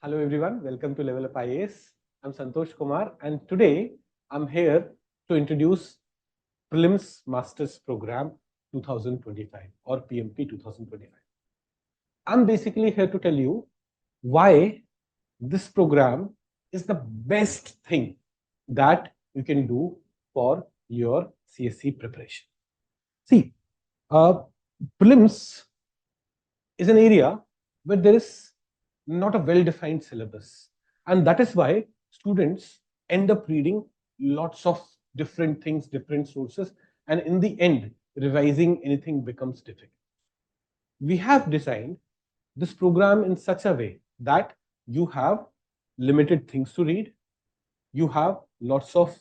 Hello everyone, welcome to LevelUp IAS. I'm Santosh Kumar and today I'm here to introduce Prelims Masters Program 2025 or PMP 2025. I'm basically here to tell you why this program is the best thing that you can do for your CSE preparation. See, uh, prelims is an area where there is not a well-defined syllabus. And that is why students end up reading lots of different things, different sources, and in the end, revising anything becomes difficult. We have designed this program in such a way that you have limited things to read, you have lots of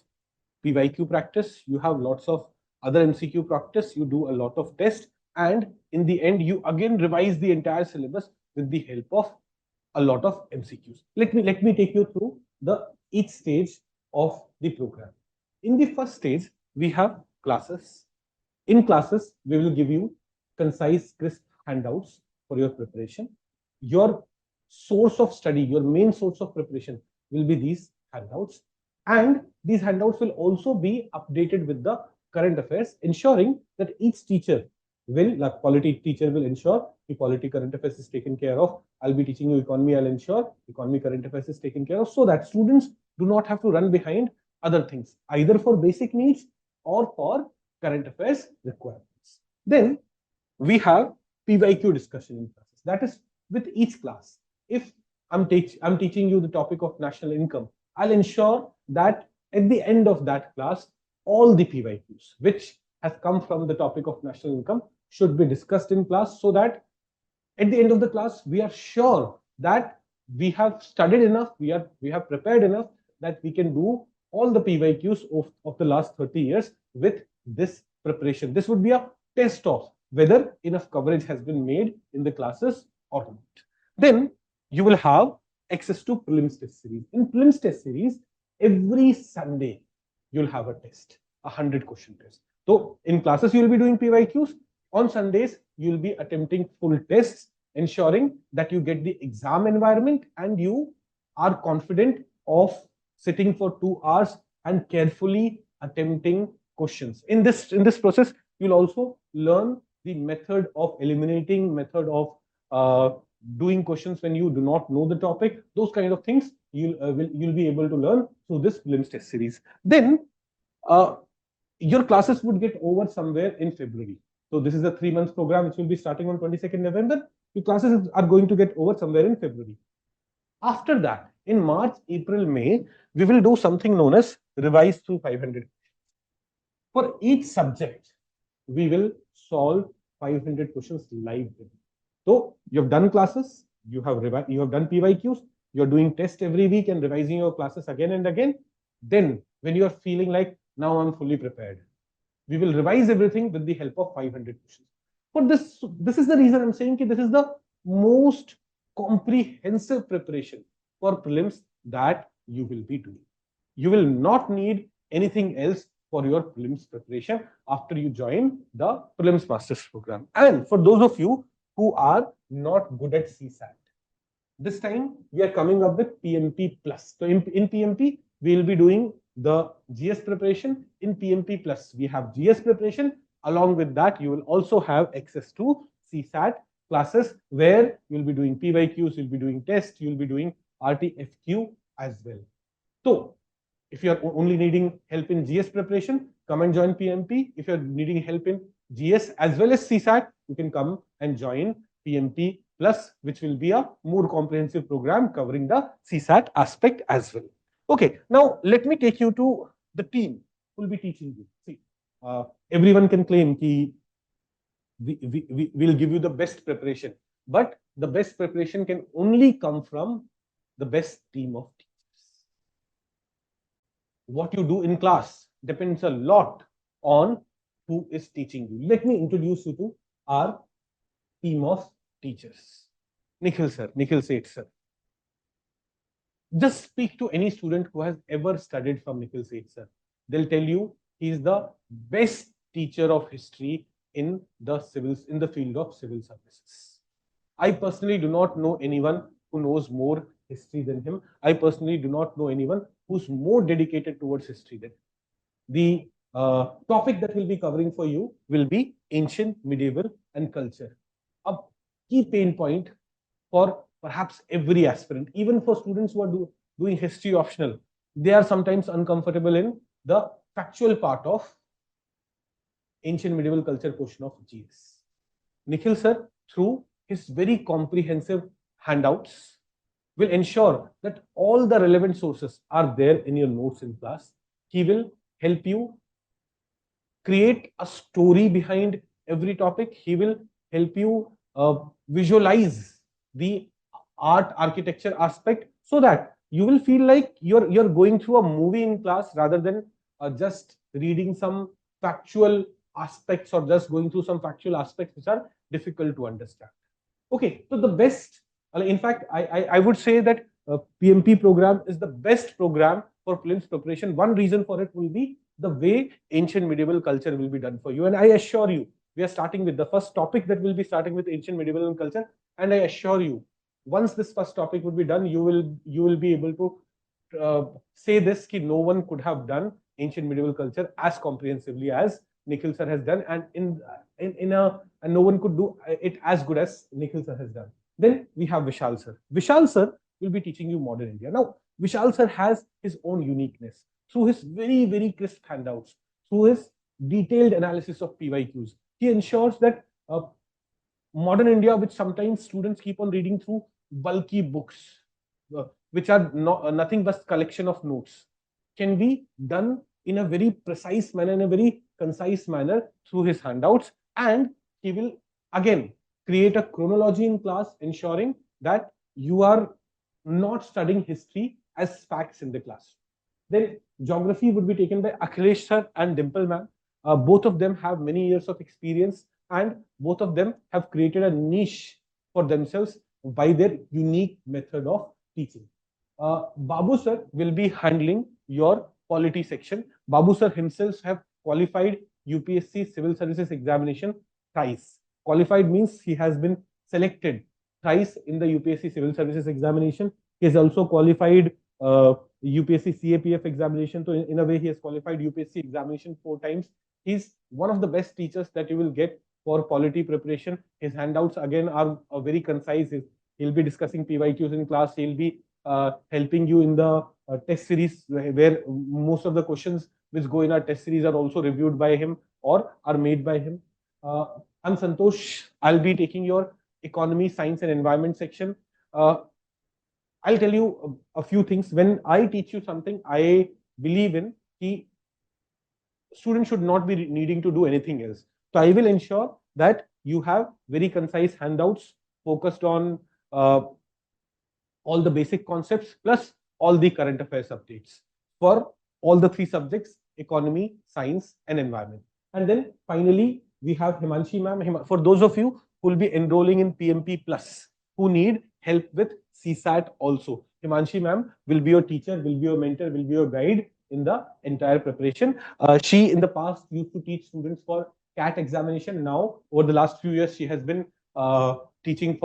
PYQ practice, you have lots of other MCQ practice, you do a lot of tests, and in the end, you again revise the entire syllabus with the help of a lot of MCQs. Let me take you through each stage of the program. In the first stage, we have classes. In classes, we will give you concise, crisp handouts for your preparation. Your source of study, your main source of preparation will be these handouts. And these handouts will also be updated with the current affairs, ensuring that each teacher will, like polity teacher will ensure the polity current affairs is taken care of. I'll be teaching you economy, I'll ensure economy current affairs is taken care of, so that students do not have to run behind other things, either for basic needs or for current affairs requirements. Then we have PYQ discussion in classes. That is with each class. If I'm teaching you the topic of national income, I'll ensure that at the end of that class, all the PYQs which has come from the topic of national income should be discussed in class, so that at the end of the class, we are sure that we have studied enough, we have prepared enough that we can do all the PYQs of the last 30 years with this preparation. This would be a test of whether enough coverage has been made in the classes or not. Then you will have access to prelims test series. In prelims test series, every Sunday you'll have a test, 100 question test. So in classes you will be doing PYQs. On Sundays you will be attempting full tests, ensuring that you get the exam environment and you are confident of sitting for 2 hours and carefully attempting questions. In this process, you'll also learn the method of eliminating, method of doing questions when you do not know the topic. Those kind of things you'll be able to learn through this prelims test series. Then your classes would get over somewhere in February. So this is a 3-month program which will be starting on 22nd November. Your classes are going to get over somewhere in February. After that, in March, April, May, we will do something known as revise through 500. For each subject, we will solve 500 questions live. So you have done classes, you have done PYQs, you're doing tests every week and revising your classes again and again. Then when you are feeling like, now I'm fully prepared, we will revise everything with the help of 500 questions. For this is the reason I'm saying that this is the most comprehensive preparation for prelims that you will be doing. You will not need anything else for your prelims preparation after you join the Prelims Masters program. And for those of you who are not good at CSAT, this time we are coming up with PMP Plus. So in PMP, we will be doing the GS preparation. In PMP Plus, we have GS preparation. Along with that, you will also have access to CSAT classes where you'll be doing PYQs, you'll be doing tests, you'll be doing RTFQ as well. So if you're only needing help in GS preparation, come and join PMP. If you're needing help in GS as well as CSAT, you can come and join PMP Plus, which will be a more comprehensive program covering the CSAT aspect as well. Okay, now let me take you to the team who will be teaching you. See, everyone can claim that we will give you the best preparation, but the best preparation can only come from the best team of teachers. What you do in class depends a lot on who is teaching you. Let me introduce you to our team of teachers. Nikhil sir, Nikhil Seth sir. Just speak to any student who has ever studied from Nikhil Seth sir. They'll tell you he is the best teacher of history in the field of civil services. I personally do not know anyone who knows more history than him. I personally do not know anyone who's more dedicated towards history than him. The topic that we'll be covering for you will be ancient, medieval, and culture. A key pain point for perhaps every aspirant, even for students who are doing history optional. They are sometimes uncomfortable in the factual part of ancient medieval culture portion of GS. Nikhil sir, through his very comprehensive handouts, will ensure that all the relevant sources are there in your notes in class. He will help you create a story behind every topic. He will help you visualize the art architecture aspect so that you will feel like you're going through a movie in class rather than just reading some factual aspects or just going through some factual aspects which are difficult to understand. Okay, so the best, in fact, I would say that PMP program is the best program for prelims preparation. One reason for it will be the way ancient medieval culture will be done for you. And I assure you, we are starting with the first topic that will be starting with ancient medieval and culture. And I assure you, once this first topic would be done, you will be able to say this ki no one could have done ancient medieval culture as comprehensively as Nikhil sir has done, and no one could do it as good as Nikhil sir has done. Then we have Vishal sir. Vishal sir will be teaching you modern India. Now, Vishal sir has his own uniqueness through his very, very crisp handouts, through his detailed analysis of PYQs. He ensures that modern India, which sometimes students keep on reading through bulky books, which are nothing but collection of notes, can be done in a very precise manner, in a very concise manner through his handouts. And he will again create a chronology in class, ensuring that you are not studying history as facts in the class. Then geography would be taken by Akhilesh sir and Dimple ma'am. Both of them have many years of experience, and both of them have created a niche for themselves by their unique method of teaching. Babu sir will be handling your polity section. Babu sir himself have qualified UPSC Civil Services Examination thrice. Qualified means he has been selected thrice in the UPSC Civil Services Examination. He has also qualified UPSC CAPF examination. So in a way, he has qualified UPSC examination 4 times. He's one of the best teachers that you will get for polity preparation. His handouts again are very concise. He'll be discussing PYQs in class. He'll be helping you in the test series, where most of the questions which go in our test series are also reviewed by him or are made by him. I'm Santosh. I'll be taking your economy, science and environment section. I'll tell you a few things. When I teach you something, I believe in the student should not be needing to do anything else. So I will ensure that you have very concise handouts focused on all the basic concepts plus all the current affairs updates for all the 3 subjects: economy, science and environment. And then finally, we have Himanshi ma'am. For those of you who will be enrolling in PMP Plus, who need help with CSAT also, Himanshi ma'am will be your teacher, will be your mentor, will be your guide in the entire preparation. She in the past used to teach students for CAT examination. Now, over the last few years, she has been teaching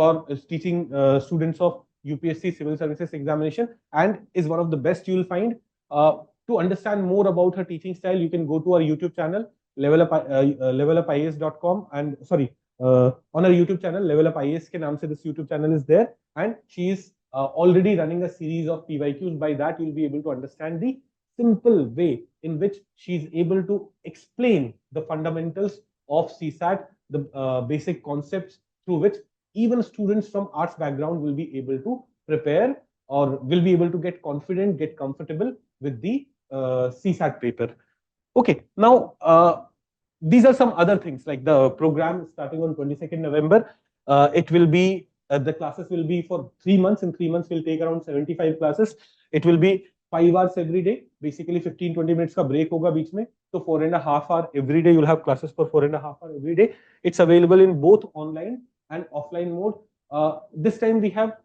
students of UPSC Civil Services Examination, and is one of the best you will find. To understand more about her teaching style, you can go to our YouTube channel, levelupis.com, and sorry, on our YouTube channel, LevelUp के नाम से this YouTube channel is there, and she is already running a series of PYQs. By that, you'll be able to understand the simple way in which she is able to explain the fundamentals of CSAT, the basic concepts through which even students from arts background will be able to prepare or will be able to get confident, get comfortable with the CSAT paper. Okay, now these are some other things, like the program starting on 22nd November. It will be, the classes will be for 3 months. In 3 months, we'll take around 75 classes. It will be 5 hours every day. Basically 15-20 minutes ka break hoga beech mein. So 4.5 hours every day, you'll have classes for 4.5 hours every day. It's available in both online and offline mode. This time we have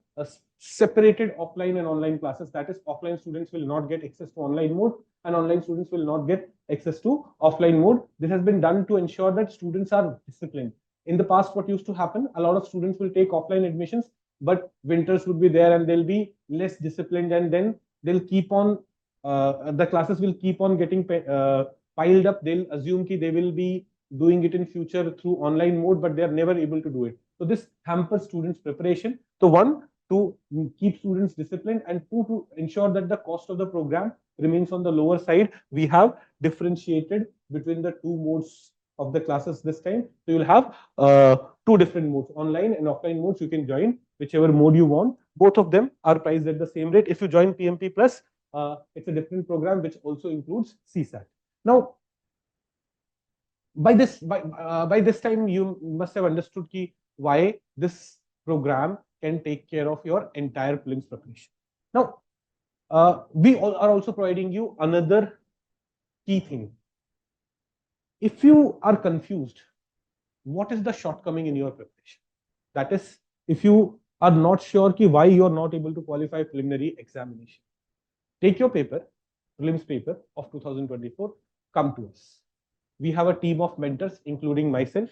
separated offline and online classes. That is, offline students will not get access to online mode, and online students will not get access to offline mode. This has been done to ensure that students are disciplined. In the past, what used to happen, a lot of students will take offline admissions, but winters would be there and they'll be less disciplined, and then they'll keep on, the classes will keep on getting piled up. They'll assume that they will be doing it in future through online mode, but they're never able to do it. So this hampers students' preparation. So one, to keep students disciplined, and two, to ensure that the cost of the program remains on the lower side, we have differentiated between the two modes of the classes this time. So you'll have two different modes, online and offline modes. You can join whichever mode you want. Both of them are priced at the same rate. If you join PMP Plus, it's a different program which also includes CSAT. Now, by this time, you must have understood why this program can take care of your entire prelims preparation. Now, we are also providing you another key thing. If you are confused, what is the shortcoming in your preparation? That is, if you are not sure why you are not able to qualify preliminary examination, take your paper, prelims paper of 2024, come to us. We have a team of mentors, including myself.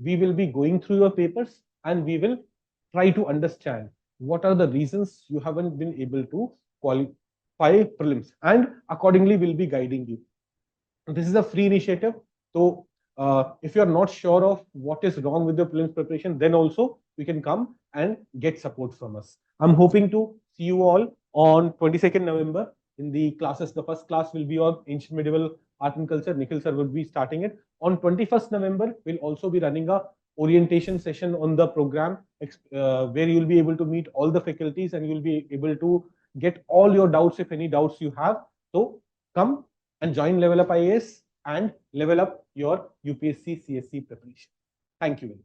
We will be going through your papers and we will try to understand what are the reasons you haven't been able to qualify prelims, and accordingly we'll be guiding you. This is a free initiative. So if you're not sure of what is wrong with the prelims preparation, then also you can come and get support from us. I'm hoping to see you all on 22nd November in the classes. The first class will be on Ancient Medieval Art and Culture. Nikhil sir will be starting it. On 21st November, we'll also be running a orientation session on the program where you'll be able to meet all the faculties and you'll be able to get all your doubts, if any doubts you have. So come and join LevelUp IAS and level up your UPSC CSC preparation. Thank you.